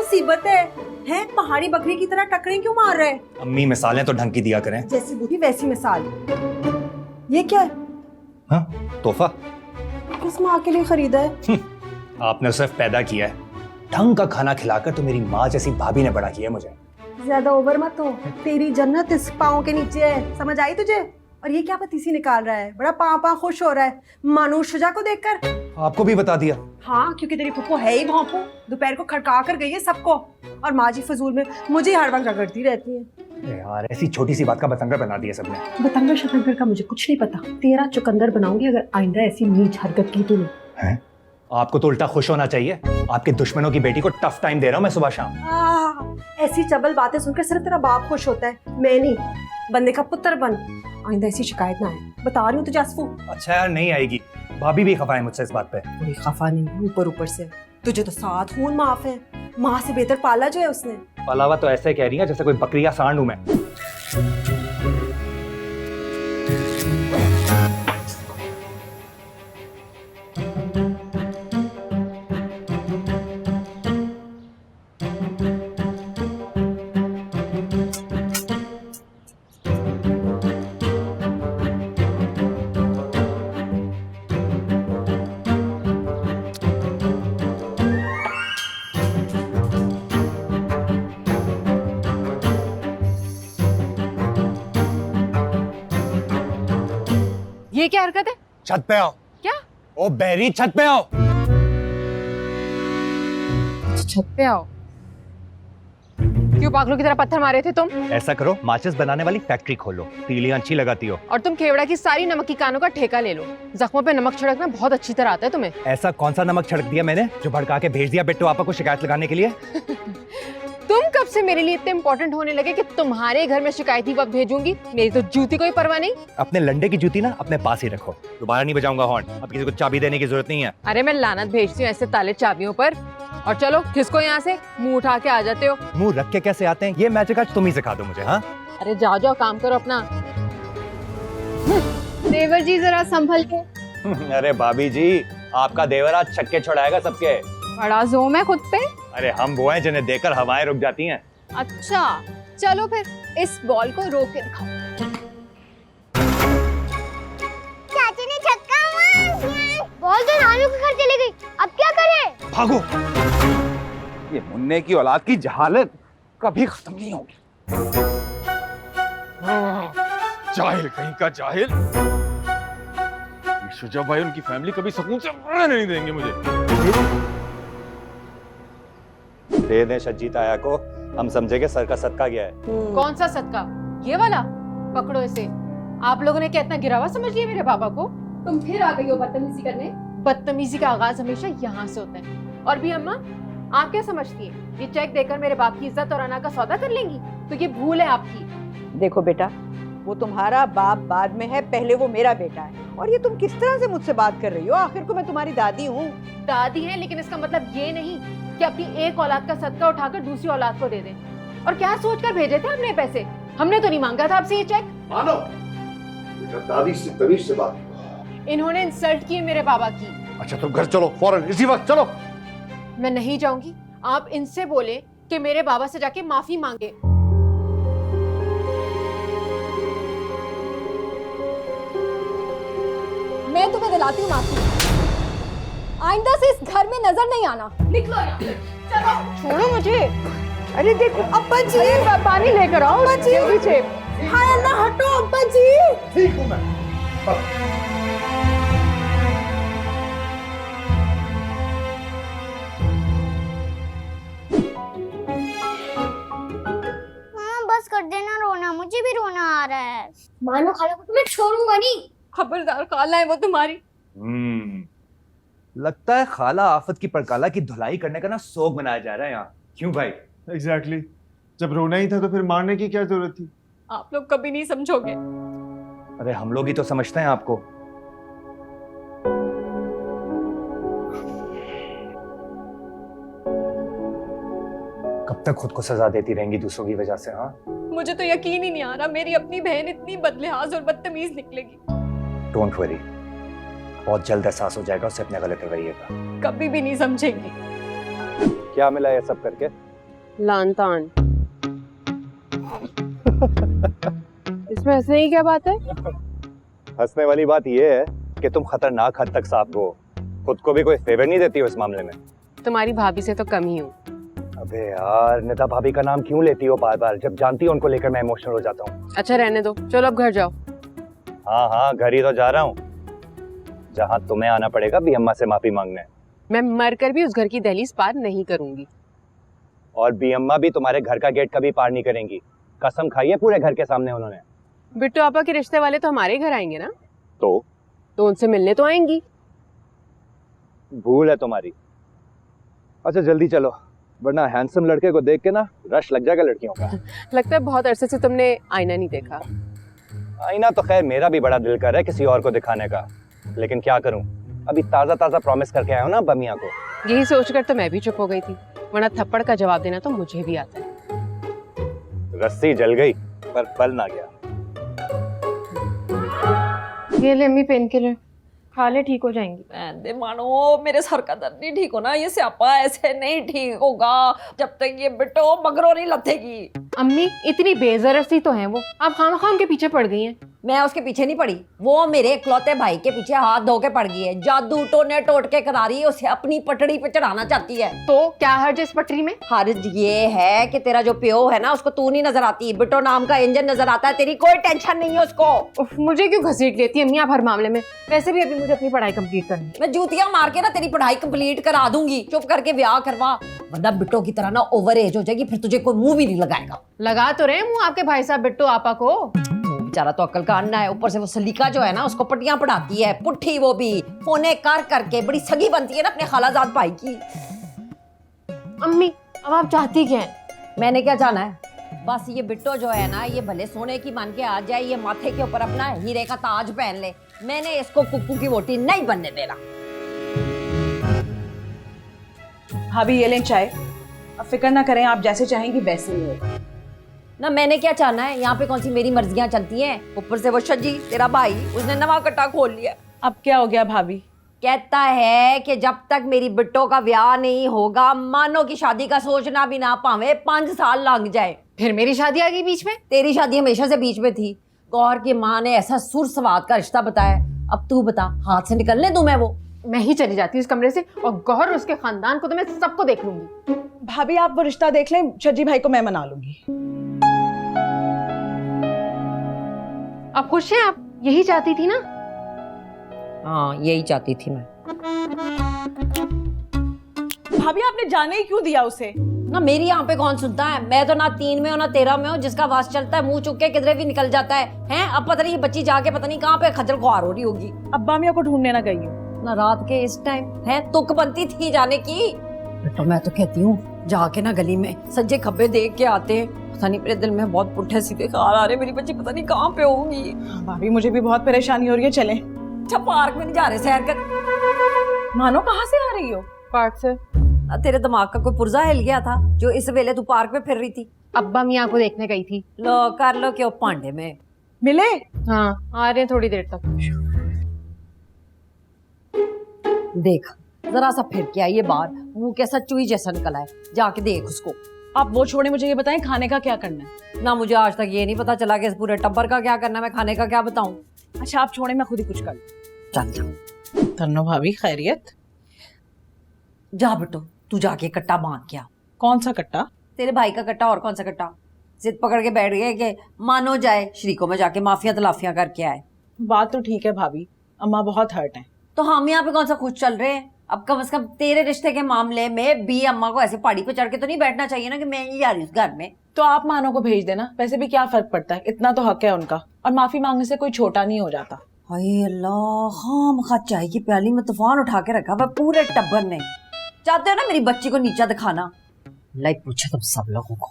मुसीबत है? हैं पहाड़ी बकरी की तरह टकरे क्यों मार रहे हैं? अम्मी मिसालें तो ढंग की दिया करें। जैसी बूढ़ी वैसी मिसाल। ये क्या है? हाँ, तोहफा। किस माँ के लिए खरीदा है? आपने सिर्फ पैदा किया है, ढंग का खाना खिलाकर तो मेरी माँ जैसी भाभी ने बड़ा किया मुझे। ज्यादा ओवर मत हो, तेरी जन्नत इस पाँव के नीचे है, समझ आई तुझे? और ये क्या पतीसी निकाल रहा है? बड़ा पाँ खुश हो रहा है मानूर शुजा को देखकर। आपको भी बता दिया? हाँ, क्योंकि तेरी फुप्पो है ही भौंपू, दोपहर को खड़का कर गई है सबको, और माँ जी फजूल में मुझे हर वक्त रगड़ती रहती है। यार ऐसी छोटी सी बात का बतंगड़ बना दिया सबने। बतंगड़ शतंगड़ का मुझे कुछ नहीं पता, तेरा चुकंदर बनाऊंगी अगर आइंदा ऐसी नीच हरकत की तूने। हैं? आपको तो उल्टा खुश होना चाहिए, आपके दुश्मनों की बेटी को टफ टाइम दे रहा हूँ मैं सुबह शाम। ऐसी चबल बातें सुनकर सिर्फ तेरा बाप खुश होता है, मैं नहीं। बंदे का पुत्र बन, आइंदा ऐसी शिकायत ना आए, बता रही हूँ तुझे आसफू। अच्छा यार नहीं आएगी, भाभी भी खफा है मुझसे इस बात पे। कोई खफा नहीं, ऊपर ऊपर से तुझे तो 7 खून माफ है, माँ से बेहतर पाला जो है उसने। अलावा तो ऐसे कह रही है जैसे कोई बकरी या सांड हूं मैं। ये क्या हरकत है? छत पे आओ। क्या? ओ बैरी, छत पे आओ। छत पे आओ। क्यों पागलों की तरह पत्थर मारे थे तुम? ऐसा करो, माचिस बनाने वाली फैक्ट्री खोलो, तीलियां अच्छी लगाती हो। और तुम खेवड़ा की सारी नमक की कानों का ठेका ले लो, जख्मों पे नमक छिड़कना बहुत अच्छी तरह आता है तुम्हें। ऐसा कौन सा नमक छिड़क दिया मैंने जो भड़का के भेज दिया बिट्टू आपा को शिकायत लगाने के लिए? तुम कब से मेरे लिए इतने इंपॉर्टेंट होने लगे कि तुम्हारे घर में शिकायती वक्त भेजूंगी? मेरी तो जूती कोई परवाह नहीं। अपने लंडे की जूती ना अपने पास ही रखो, दोबारा नहीं बजाऊंगा हॉर्न। अब किसी को चाबी देने की जरूरत नहीं है। अरे मैं लानत भेजती हूँ ऐसे ताले चाबियों पर। और चलो खिसको यहाँ से, मुंह उठा के आ जाते हो। मुंह रख के कैसे आते हैं ये मैजिक आज तुम ही सिखा दो मुझे। हाँ अरे जाओ जाओ काम करो अपना। देवर जी जरा संभल के। अरे भाभी जी, आपका देवर आज छक्के छुड़ाएगा सबके। बड़ा जोम है खुद पे। अरे हम वो हैं जिन्हें देकर हवाएं रुक जाती हैं। अच्छा चलो फिर इस बॉल को रोक के दिखाओ। चाची ने छक्का मार दिया। बॉल तो नानू के घर चली गई, अब क्या करें? भागो। ये मुन्ने की औलाद की जहालत कभी खत्म नहीं होगी। जाहिल कहीं का जाहिल। शुजा भाई उनकी फैमिली कभी सुकून से रहने नहीं देंगे मुझे। दे दें शज्जीत आया को, हम समझेंगे सर का सदका गया है। कौन सा सदका? ये वाला? पकड़ो इसे। आप लोगों ने क्या इतना गिरा हुआ समझ लिया मेरे बाबा को? तुम फिर आ गई हो बदतमीजी करने। बदतमीजी का आगाज हमेशा यहाँ से होता है। और भी अम्मा, आप क्या समझती हैं? ये चेक देकर मेरे बाप की इज्जत और अना का सौदा कर लेंगी? तो ये भूल है आपकी। देखो बेटा, वो तुम्हारा बाप बाद में है, पहले वो मेरा बेटा है। और ये तुम किस तरह से मुझसे बात कर रही हो? आखिर को मैं तुम्हारी दादी हूँ। दादी है, लेकिन इसका मतलब ये नहीं कि अपनी एक औलाद का सदका उठाकर दूसरी औलाद को दे दें। और क्या सोचकर भेजे थे हमने पैसे? हमने तो नहीं मांगा था आपसे ये चेक। मानो, बेटा दादी से तमीज से बात। इन्होंने इंसल्ट की मेरे बाबा की। अच्छा तुम घर चलो फौरन, इसी वक्त चलो। मैं नहीं जाऊंगी। आप इनसे बोले कि मेरे बाबा से जाके माफी मांगे। मैं तुम्हें दिलाती हूँ माफी। आइंदा से इस घर में नजर नहीं आना। निकलो यहाँ से। चलो छोड़ो मुझे। अरे देखो अब्बा जी, पानी लेकर आओ। अब्बा जी, हाय अल्लाह, हटो अब्बा जी। ठीक हूँ मैं। मामा बस कर देना रोना, मुझे भी रोना आ रहा है। मानो खाला को तो मैं छोड़ूंगा नहीं। खबरदार, खाला है वो तुम्हारी। लगता है खाला आफत की परकाला की धुलाई करने का ना सोग मनाया जा रहा है यहाँ। क्यों भाई? एग्जैक्टली। जब रोना ही था तो फिर मारने की क्या जरूरत थी? आप लोग कभी नहीं समझोगे। अरे हम लोग ही तो समझते हैं आपको। कब तक खुद को सजा देती रहेंगी दूसरों की वजह से? हाँ, मुझे तो यकीन ही नहीं आ रहा मेरी अपनी बहन इतनी बदलिहाज और बदतमीज निकलेगी। डोंट वरी, बहुत जल्द एहसास हो जाएगा उसे अपने गलत रवैये का। कभी भी नहीं समझेंगी। क्या मिला ये सब करके? लानतान। इसमें हंसने की क्या बात है? हंसने वाली बात यह है कि तुम खतरनाक हद तक साफ हो, खुद को भी कोई फेवर नहीं देती हो इस मामले में। तुम्हारी भाभी से तो कम ही हूँ। अबे यार, निदा भाभी का नाम क्यों लेती हो बार बार? जब जानती हो उनको लेकर मैं इमोशनल हो जाता हूँ। अच्छा रहने दो, चलो अब घर जाओ। हाँ हाँ, घर ही तो जा रहा हूँ, जहाँ तुम्हें आना पड़ेगा भी अम्मा से माफी मांगने। मैं मरकर भी उस घर की दहलीज पार नहीं करूंगी। और बी अम्मा भी तुम्हारे घर का गेट कभी पार नहीं करेंगी, कसम खाई है पूरे घर के सामने उन्होंने। बिट्टू आपा के रिश्ते वाले तो हमारे घर आएंगे ना, तो उनसे मिलने तो आएंगी। भूल है तुम्हारी। अच्छा जल्दी चलो, वरना हैंडसम लड़के को देख के ना रश लग जाएगा लड़कियों का। लगता है बहुत अरसे से तुमने आईना नहीं देखा। आईना तो खैर मेरा भी बड़ा दिल कर रहा है किसी और को दिखाने का, लेकिन क्या करूं, अभी ताजा ताजा प्रॉमिस करके आया हूं ना बमिया को। यही सोचकर तो मैं भी चुप हो गई थी, वरना थप्पड़ का जवाब देना तो मुझे भी आता है। रस्सी जल गई पर बल ना गया। ये ले अम्मी पेन किलर खा ले, ठीक हो जाएंगी। दे मानो, मेरे सर का दर्द नहीं ठीक होना, ये स्यापा ऐसे नहीं ठीक होगा जब तक ये बिट्टो मगरों नहीं लथेगी। अम्मी इतनी बेजरसी तो है वो, आप खामखा उनके पीछे पड़ गई हैं। मैं उसके पीछे नहीं पड़ी, वो मेरे इकलौते भाई के पीछे हाथ धो के पड़ गई है। जादू टोने टोटके करा रही है, उसे अपनी पटड़ी पे चढ़ाना चाहती है। तो क्या हर्ज इस पटरी में? हर्ज ये है कि तेरा जो प्यो है ना, उसको तू नहीं नजर आती, बिट्टो नाम का इंजन नजर आता है। तेरी कोई टेंशन नहीं है उसको। उफ, मुझे क्यों घसीट लेती है अम्मी आप हर मामले में? वैसे भी अभी मुझे अपनी पढ़ाई कंप्लीट करनी है। मैं जूतियां मार के ना तेरी पढ़ाई कंप्लीट करा दूंगी। चुप करके ब्याह करवा, वरना बिट्टो की तरह ना ओवर एज हो जाएगी, फिर तुझे कोई मुंह भी नहीं लगाएगा। लगा तो रहे मुंह आपके भाई साहब बिट्टू आपा को। बेचारा तो अक्ल का अन्ना है, ऊपर से वो सलीका जो है ना, उसको पट्टियां पढ़ाती है पुट्ठी, वो भी फोने कर करके। बड़ी सगी बनती है ना अपने खालाजाद भाई की। अम्मी अब आप चाहती क्या है? मैंने क्या जाना है, बस ये बिट्टो जो है ना, ये भले सोने की मान के आ जाए, ये माथे के ऊपर अपना हीरे का ताज पहन ले, मैंने इसको कुक्कू की वोटी नहीं बनने देना। भाभी ये लें चाय। अब फिक्र ना करें, आप जैसे चाहेंगी वैसे ही होगा। ना मैंने क्या चाहना है, यहाँ पे कौन सी मेरी मर्जियां चलती हैं। ऊपर से वो शजी तेरा भाई, उसने नवा कट्टा खोल लिया। अब क्या हो गया भाभी? कहता है कि जब तक मेरी बिट्टो का ब्याह नहीं होगा, मानो की शादी का सोचना भी ना पावे, 5 साल लग जाए। फिर मेरी शादी आ गई बीच में? तेरी शादी हमेशा से बीच में थी। गौर की माँ ने ऐसा सुर सवाद का रिश्ता बताया, अब तू बता, हाथ से निकलने दूं मैं वो? मैं ही चली जाती हूँ इस कमरे से, और गौहर उसके खानदान को तो मैं सबको देख लूंगी। भाभी आप वो रिश्ता देख लें, शजी भाई को मैं मना लूंगी। आप खुश हैं? आप यही चाहती थी ना? हाँ यही चाहती थी मैं। भाभी आपने जाने ही क्यों दिया उसे? ना मेरी यहाँ पे कौन सुनता है, मैं तो ना 3 में हूँ ना 13 में हूँ। जिसका वास चलता है मुंह चुक के किधरे भी निकल जाता है। हैं अब पता नहीं ये बच्ची जाके पता नहीं कहाँ पे खज्जल खुआर हो रही होगी। अब्बा मियाँ को ढूंढने ना गई हूँ ना रात के इस टाइम है, तुक बनती थी जाने की। तो मैं तो कहती हूँ जाके ना गली में सज्जे खब्बे देख के आते हैं। पता नहीं मेरे दिल में बहुत पुट्ठे सीधे ख्याल आ रहे, मेरी बच्ची पता नहीं कहाँ पे होगी। भाभी मुझे भी बहुत परेशानी हो रही है, चलें। अच्छा पार्क में नहीं जा रहे सैर कर? मानो कहाँ से आ रही हो? पार्क से। तेरे दिमाग का कोई पुर्जा हिल गया था जो इस वेले तू पार्क में फिर रही थी? अब्बा मियाँ को देखने गई थी। लो कर लो क्यों पांडे में। मिले? हाँ आ रहे हैं थोड़ी देर तक। देख जरा सा फिर के आइए बाहर, मुंह कैसा चुई जैसा निकला है, जाके देख उसको। आप वो छोड़े, मुझे ये बताएं खाने का क्या करना है? ना मुझे आज तक ये नहीं पता चला कि इस पूरे टब्बर का क्या करना है, मैं खाने का क्या बताऊं। अच्छा आप छोड़े, मैं खुद ही कुछ कर चल जा। तन्नो भाभी खैरियत? जा बेटो तू जाके कट्टा बांध के आ। कौन सा कट्टा? तेरे भाई का कट्टा, और कौन सा कट्टा? जिद पकड़ के बैठ गए कि मानो जाए शरीकों में जाके माफिया तलाफियां करके आए। बात तो ठीक है भाभी, अम्मा बहुत हर्ट है। तो हम यहाँ पे कौन सा खुश चल रहे हैं? अब कम से कम तेरे रिश्ते के मामले में भी अम्मा को ऐसे पहाड़ी पे चढ़ के तो नहीं बैठना चाहिए ना कि मैं ही जा रही हूँ उस घर में। तो आप मानो को भेज देना, वैसे भी क्या फर्क पड़ता है, इतना तो हक है उनका, और माफी मांगने से कोई छोटा नहीं हो जाता। हाय अल्लाह, खामखा चाय की प्याली में तूफान उठा के रखा वह पूरे टब्बर ने। चाहते हो ना मेरी बच्ची को नीचा दिखाना? लाइक पूछे तुम सब लोगों को।